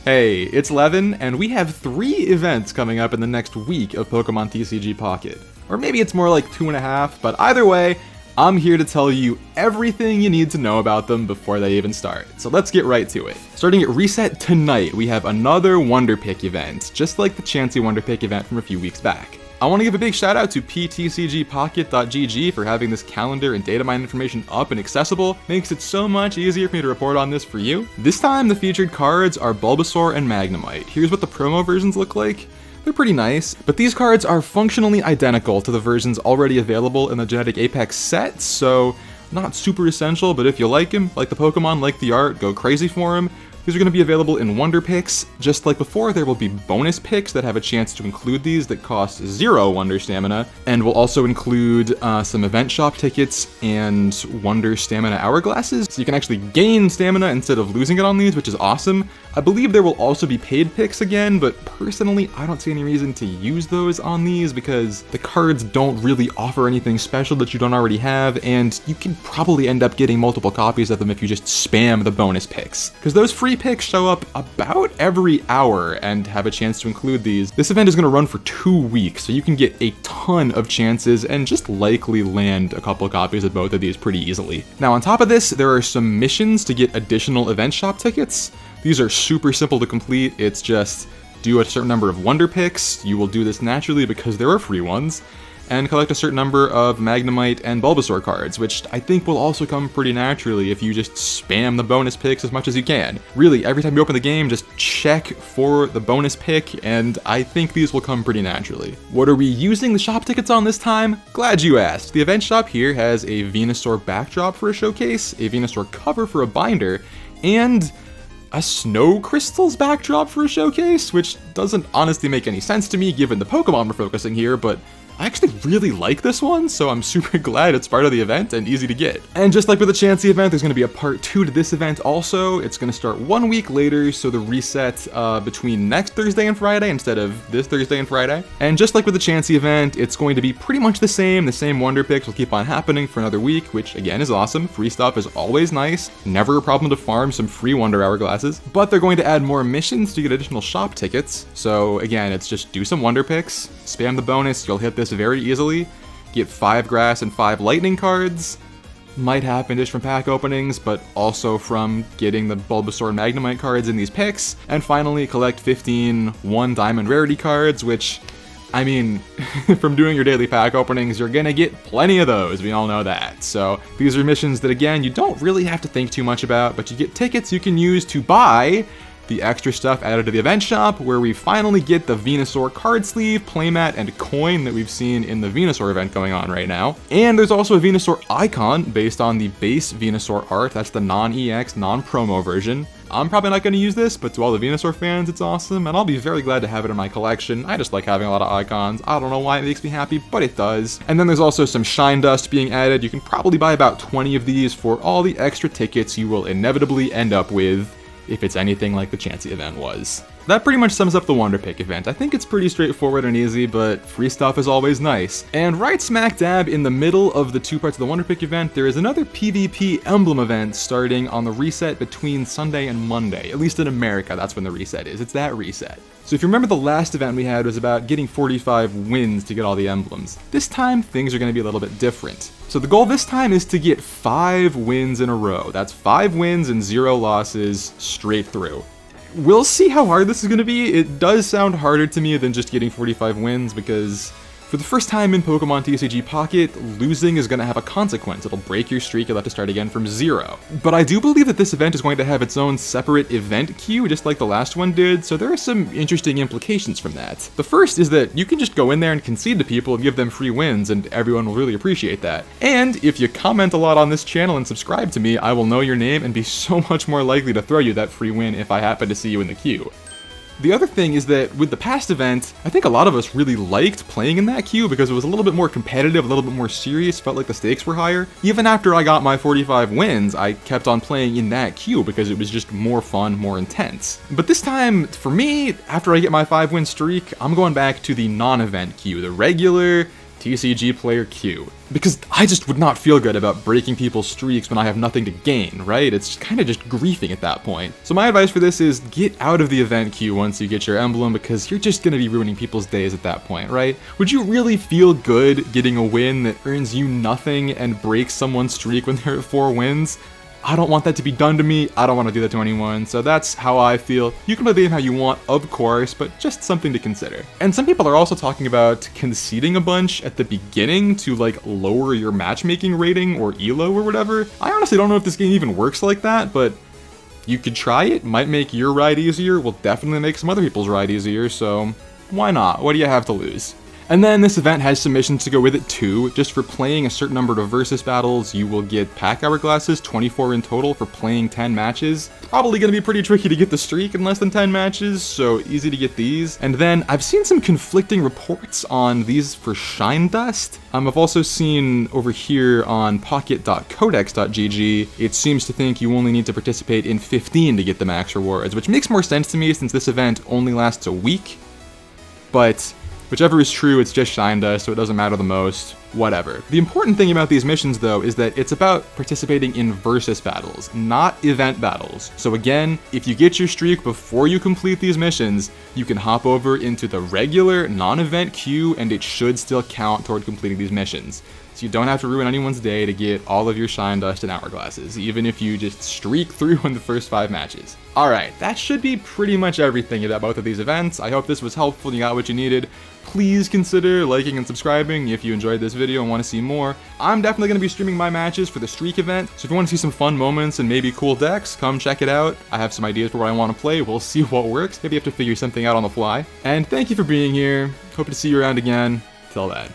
Hey, it's Levin, and we have 3 events coming up in the next week of Pokemon TCG Pocket. Or maybe it's more like 2.5, but either way, I'm here to tell you everything you need to know about them before they even start. So let's get right to it. Starting at Reset tonight, we have another Wonder Pick event, just like the Chansey Wonder Pick event from a few weeks back. I want to give a big shout out to PTCGpocket.gg for having this calendar and data mine information up and accessible. Makes it so much easier for me to report on this for you. This time, the featured cards are Bulbasaur and Magnemite. Here's what the promo versions look like. They're pretty nice, but these cards are functionally identical to the versions already available in the Genetic Apex set, so not super essential, but if you like him, like the Pokemon, like the art, go crazy for him. These are going to be available in Wonder Picks. Just like before, there will be bonus picks that have a chance to include these that cost 0 Wonder Stamina, and will also include some event shop tickets and Wonder Stamina Hourglasses, so you can actually gain stamina instead of losing it on these, which is awesome. I believe there will also be paid picks again, but personally, I don't see any reason to use those on these because the cards don't really offer anything special that you don't already have, and you can probably end up getting multiple copies of them if you just spam the bonus picks. Because those free picks show up about every hour and have a chance to include these. This event is going to run for 2 weeks, so you can get a ton of chances and just likely land a couple of copies of both of these pretty easily. Now on top of this, there are some missions to get additional event shop tickets. These are super simple to complete. It's just do a certain number of Wonder Picks. You will do this naturally because there are free ones. And collect a certain number of Magnemite and Bulbasaur cards, which I think will also come pretty naturally if you just spam the bonus picks as much as you can. Really, every time you open the game, just check for the bonus pick, and I think these will come pretty naturally. What are we using the shop tickets on this time? Glad you asked. The event shop here has a Venusaur backdrop for a showcase, a Venusaur cover for a binder, and a Snow Crystals backdrop for a showcase, which doesn't honestly make any sense to me given the Pokemon we're focusing here, but I actually really like this one, so I'm super glad it's part of the event and easy to get. And just like with the Chansey event, there's going to be a part 2 to this event also. It's going to start 1 week later, so the reset between next Thursday and Friday instead of this Thursday and Friday. And just like with the Chansey event, it's going to be pretty much the same. The same Wonder Picks will keep on happening for another week, which again is awesome. Free stuff is always nice. Never a problem to farm some free Wonder Hourglasses. But they're going to add more missions to get additional shop tickets. So again, it's just do some Wonder Picks, spam the bonus, you'll hit this very easily, get 5 grass and 5 lightning cards. Might happen just from pack openings, but also from getting the Bulbasaur and Magnemite cards in these picks. And finally, collect 15 1-diamond rarity cards, which, I mean, from doing your daily pack openings, you're gonna get plenty of those, we all know that. So these are missions that, again, you don't really have to think too much about, but you get tickets you can use to buy the extra stuff added to the event shop, where we finally get the Venusaur card sleeve, playmat, and coin that we've seen in the Venusaur event going on right now. And there's also a Venusaur icon based on the base Venusaur art. That's the non-EX, non-promo version. I'm probably not going to use this, but to all the Venusaur fans, it's awesome, and I'll be very glad to have it in my collection. I just like having a lot of icons. I don't know why it makes me happy, but it does. And then there's also some Shine Dust being added. You can probably buy about 20 of these for all the extra tickets you will inevitably end up with if it's anything like the Chansey event was. That pretty much sums up the Wonder Pick event. I think it's pretty straightforward and easy, but free stuff is always nice. And right smack dab in the middle of the 2 parts of the Wonder Pick event, there is another PvP Emblem event starting on the reset between Sunday and Monday. At least in America, that's when the reset is. It's that reset. So if you remember, the last event we had was about getting 45 wins to get all the emblems. This time, things are going to be a little bit different. So the goal this time is to get 5 wins in a row. That's 5 wins and 0 losses straight through. We'll see how hard this is going to be. It does sound harder to me than just getting 45 wins because for the first time in Pokemon TCG Pocket, losing is going to have a consequence. It'll break your streak, you'll have to start again from 0. But I do believe that this event is going to have its own separate event queue, just like the last one did, so there are some interesting implications from that. The first is that you can just go in there and concede to people and give them free wins, and everyone will really appreciate that. And if you comment a lot on this channel and subscribe to me, I will know your name and be so much more likely to throw you that free win if I happen to see you in the queue. The other thing is that with the past event, I think a lot of us really liked playing in that queue because it was a little bit more competitive, a little bit more serious, felt like the stakes were higher. Even after I got my 45 wins, I kept on playing in that queue because it was just more fun, more intense. But this time, for me, after I get my 5-win streak, I'm going back to the non-event queue, the regular TCG player Q. Because I just would not feel good about breaking people's streaks when I have nothing to gain, right? It's kind of just griefing at that point. So my advice for this is get out of the event queue once you get your emblem, because you're just going to be ruining people's days at that point, right? Would you really feel good getting a win that earns you nothing and breaks someone's streak when they're at 4 wins? I don't want that to be done to me. I don't want to do that to anyone. So that's how I feel. You can play the game how you want, of course, but just something to consider. And some people are also talking about conceding a bunch at the beginning to like lower your matchmaking rating or elo or whatever. I honestly don't know if this game even works like that, but you could try it. Might make your ride easier. Will definitely make some other people's ride easier. So why not? What do you have to lose? And then this event has some missions to go with it too. Just for playing a certain number of versus battles, you will get pack hourglasses, 24 in total for playing 10 matches. Probably gonna be pretty tricky to get the streak in less than 10 matches, so easy to get these. And then I've seen some conflicting reports on these for Shine Dust. I've also seen over here on pocket.codex.gg, it seems to think you only need to participate in 15 to get the max rewards, which makes more sense to me since this event only lasts a week. But whichever is true, it's just Shine Dust, so it doesn't matter the most. Whatever. The important thing about these missions, though, is that it's about participating in versus battles, not event battles. So again, if you get your streak before you complete these missions, you can hop over into the regular, non-event queue, and it should still count toward completing these missions. So you don't have to ruin anyone's day to get all of your Shine Dust and Hourglasses, even if you just streak through in the first 5 matches. Alright, that should be pretty much everything about both of these events. I hope this was helpful and you got what you needed. Please consider liking and subscribing if you enjoyed this video and want to see more. I'm definitely going to be streaming my matches for the streak event, so if you want to see some fun moments and maybe cool decks, come check it out. I have some ideas for what I want to play. We'll see what works. Maybe you have to figure something out on the fly. And thank you for being here. Hope to see you around again. Till then.